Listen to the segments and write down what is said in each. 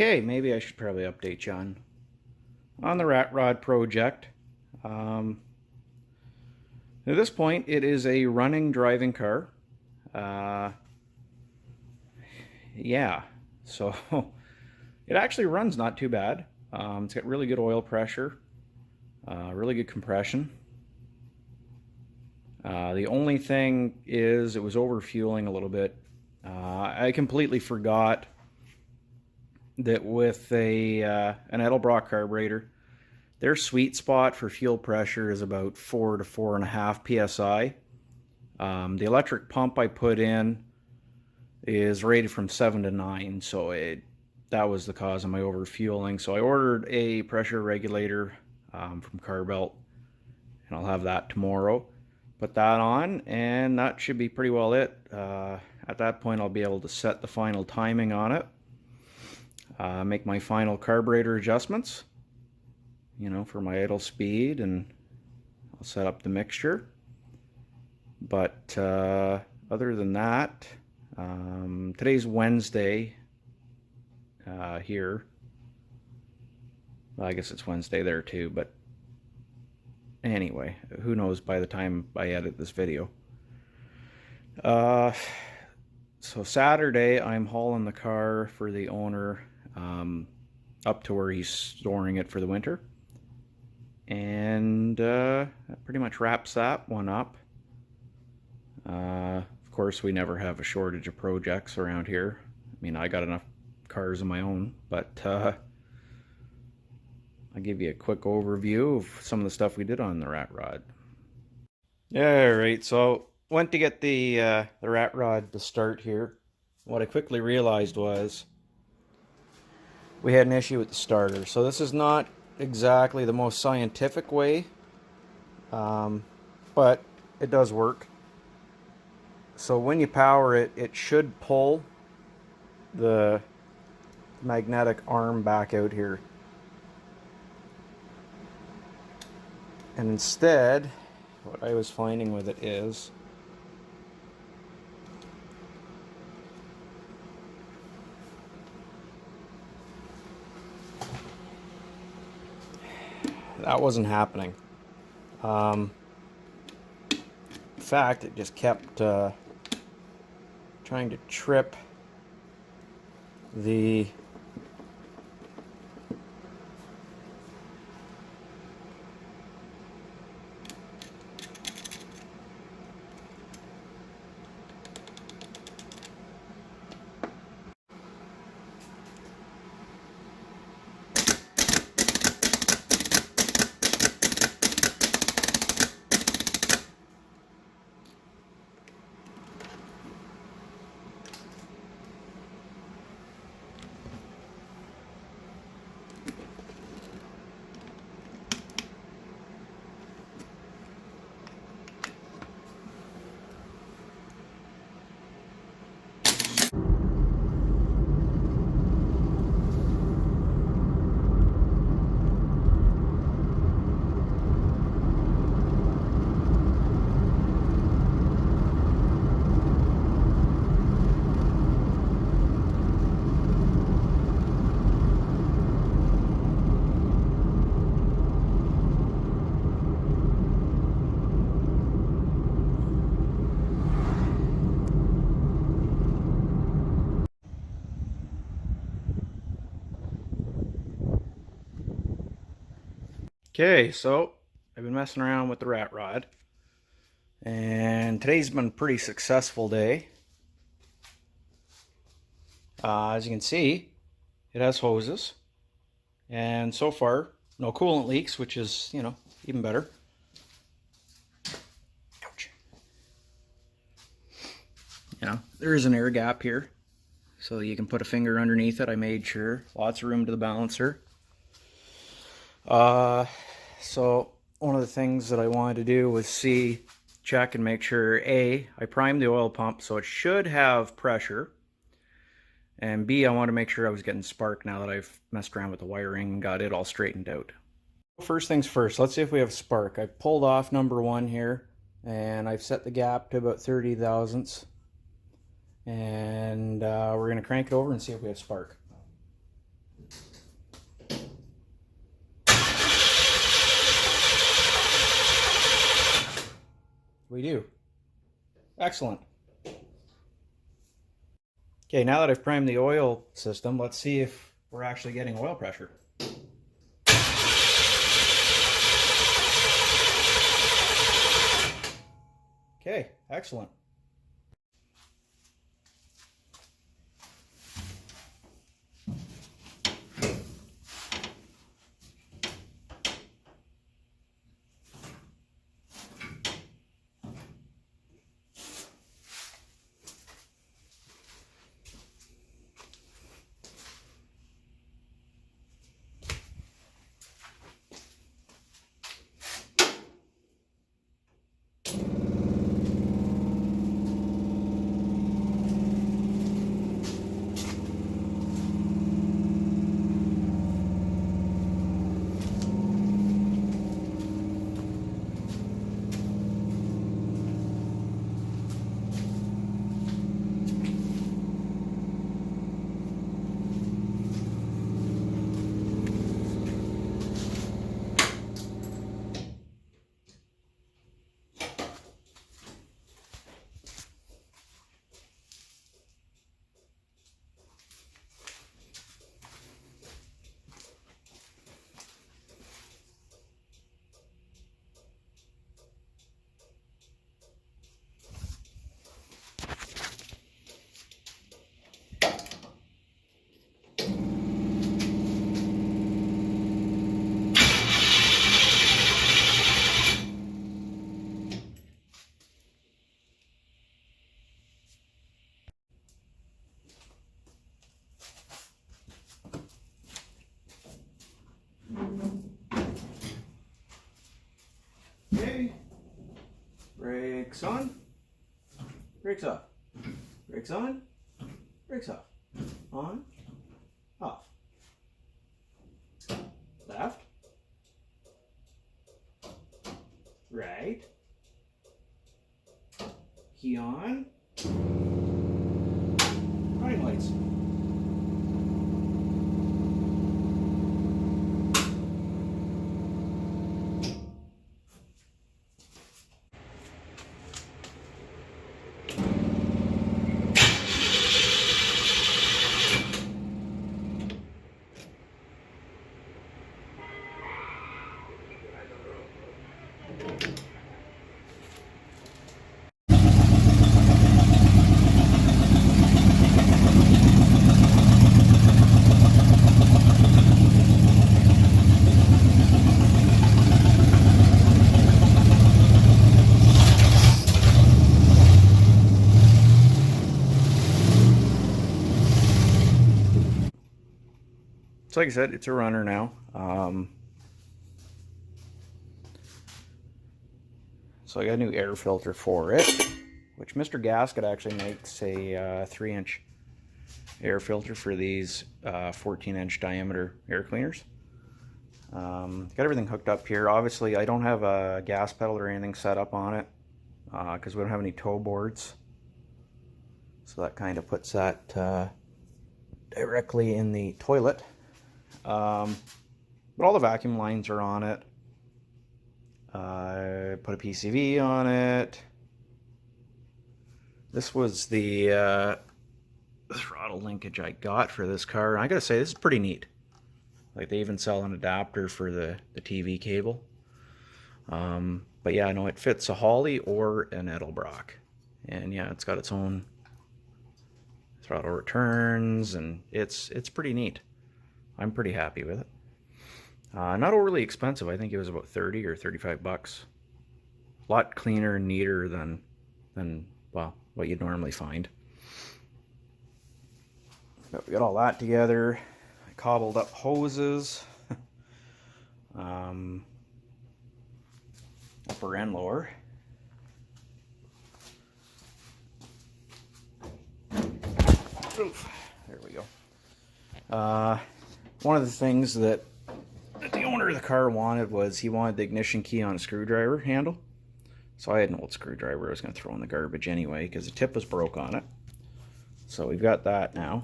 Okay, maybe I should probably update you on the rat rod project. At this point, it is a running driving car. Yeah, so it actually runs not too bad. It's got really good oil pressure, really good compression. The only thing is it was overfueling a little bit. I completely forgot that with an Edelbrock carburetor, their sweet spot for fuel pressure is about 4 to 4.5 psi. The electric pump I put in is rated from 7 to 9, so that was the cause of my overfueling. So I ordered a pressure regulator from Carbelt, and I'll have that tomorrow. Put that on, and that should be pretty well it. At that point, I'll be able to set the final timing on it, make my final carburetor adjustments, for my idle speed, and I'll set up the mixture. But other than that, today's Wednesday here. Well, I guess it's Wednesday there too, but anyway, who knows by the time I edit this video. So Saturday, I'm hauling the car for the owner up to where he's storing it for the winter. And that pretty much wraps that one up. Of course, we never have a shortage of projects around here. I mean, I got enough cars of my own, but I'll give you a quick overview of some of the stuff we did on the rat rod. Alright, so went to get the rat rod to start here. What I quickly realized was we had an issue with the starter. So this is not exactly the most scientific way, but it does work. So when you power it, it should pull the magnetic arm back out here. And instead, what I was finding with it is that wasn't happening. In fact, it just kept trying to trip the Okay, so I've been messing around with the rat rod, and today's been a pretty successful day. As you can see, it has hoses, and so far no coolant leaks, which is, even better. Ouch. There is an air gap here, so you can put a finger underneath it. I made sure. Lots of room to the balancer. So one of the things that I wanted to do was check and make sure, A, I primed the oil pump so it should have pressure, and B, I wanted to make sure I was getting spark now that I've messed around with the wiring and got it all straightened out. First things first, let's see if we have spark. I've pulled off number 1 here, and I've set the gap to about 30 thousandths, and we're going to crank it over and see if we have spark. We do. Excellent. Okay, now that I've primed the oil system, let's see if we're actually getting oil pressure. Okay, excellent. Okay, brakes on, brakes off, brakes on, brakes off, on, off, left, right, key on, running lights. So like I said, it's a runner now. So I got a new air filter for it, which Mr. Gasket actually makes a 3-inch air filter for these 14-inch diameter air cleaners. Got everything hooked up here. Obviously, I don't have a gas pedal or anything set up on it because we don't have any toe boards. So that kind of puts that directly in the toilet. But all the vacuum lines are on it. I put a PCV on it. This was the throttle linkage I got for this car. I gotta say, this is pretty neat. Like, they even sell an adapter for the TV cable. But yeah, no, it fits a Holly or an Edelbrock. And yeah, it's got its own throttle returns, and it's pretty neat. I'm pretty happy with it. Not overly expensive. I think it was about 30 or 35 bucks. A lot cleaner and neater than well, what you'd normally find. But we got all that together. I cobbled up hoses. Upper and lower. Oof, there we go. One of the things that the owner of the car wanted was he wanted the ignition key on a screwdriver handle. So I had an old screwdriver I was going to throw in the garbage anyway because the tip was broke on it. So we've got that now.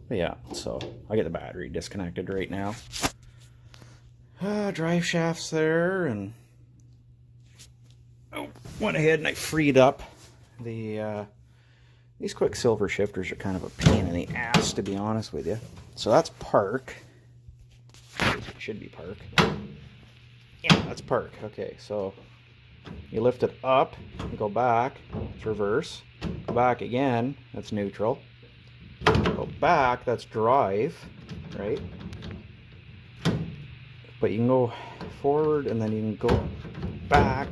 But yeah, so I get the battery disconnected right now. Drive shafts there, and went ahead and I freed up the these Quicksilver shifters are kind of a pain in the ass, to be honest with you. So that's park. It should be park. Yeah, that's park. Okay, so you lift it up, you go back, it's reverse. Go back again, that's neutral. Go back, that's drive, right? But you can go forward and then you can go back,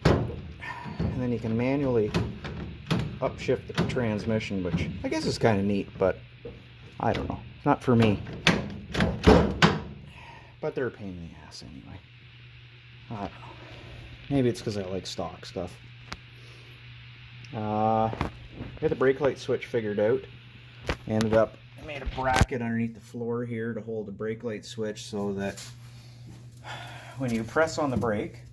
and then you can manually upshift the transmission, which I guess is kind of neat, but I don't know. It's not for me. But they're a pain in the ass anyway. I don't know. Maybe it's because I like stock stuff. I had the brake light switch figured out. I made a bracket underneath the floor here to hold the brake light switch so that when you press on the brake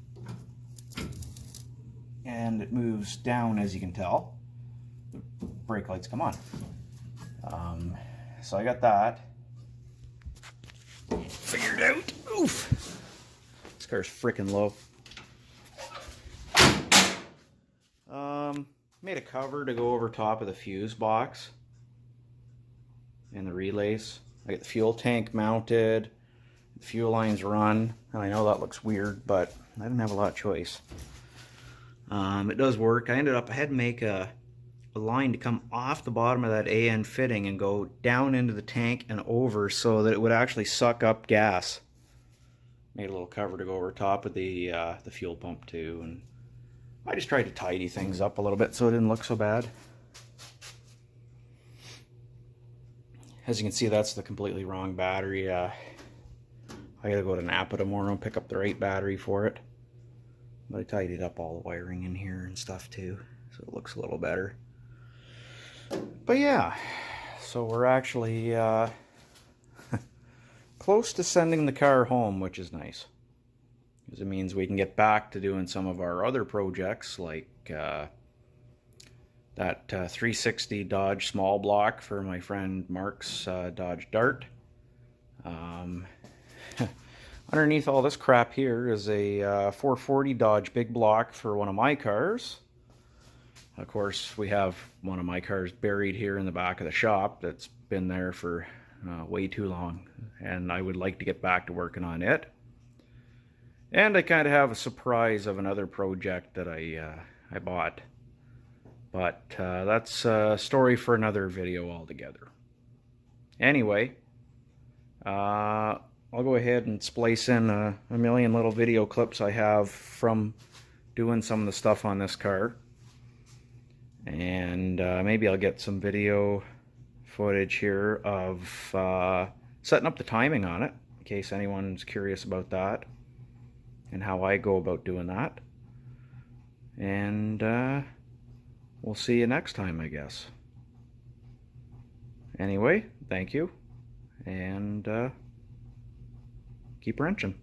and it moves down, as you can tell, the brake lights come on. So I got that figured out. Oof! This car's freaking low. Made a cover to go over top of the fuse box and the relays. I got the fuel tank mounted, the fuel lines run, and I know that looks weird, but I didn't have a lot of choice. It does work. I had to make a line to come off the bottom of that AN fitting and go down into the tank and over so that it would actually suck up gas. Made a little cover to go over top of the fuel pump too, and I just tried to tidy things up a little bit so it didn't look so bad. As you can see, that's the completely wrong battery. I gotta go to Napa tomorrow and pick up the right battery for it. But I tidied up all the wiring in here and stuff too, so it looks a little better. But yeah, so we're actually close to sending the car home, which is nice. Because it means we can get back to doing some of our other projects, like that 360 Dodge small block for my friend Mark's Dodge Dart. Underneath all this crap here is a 440 Dodge big block for one of my cars. Of course, we have one of my cars buried here in the back of the shop that's been there for way too long, and I would like to get back to working on it. And I kind of have a surprise of another project that I bought. But that's a story for another video altogether. Anyway, I'll go ahead and splice in a million little video clips I have from doing some of the stuff on this car. And maybe I'll get some video footage here of setting up the timing on it, in case anyone's curious about that and how I go about doing that. And we'll see you next time, I guess. Anyway, thank you, and keep wrenching.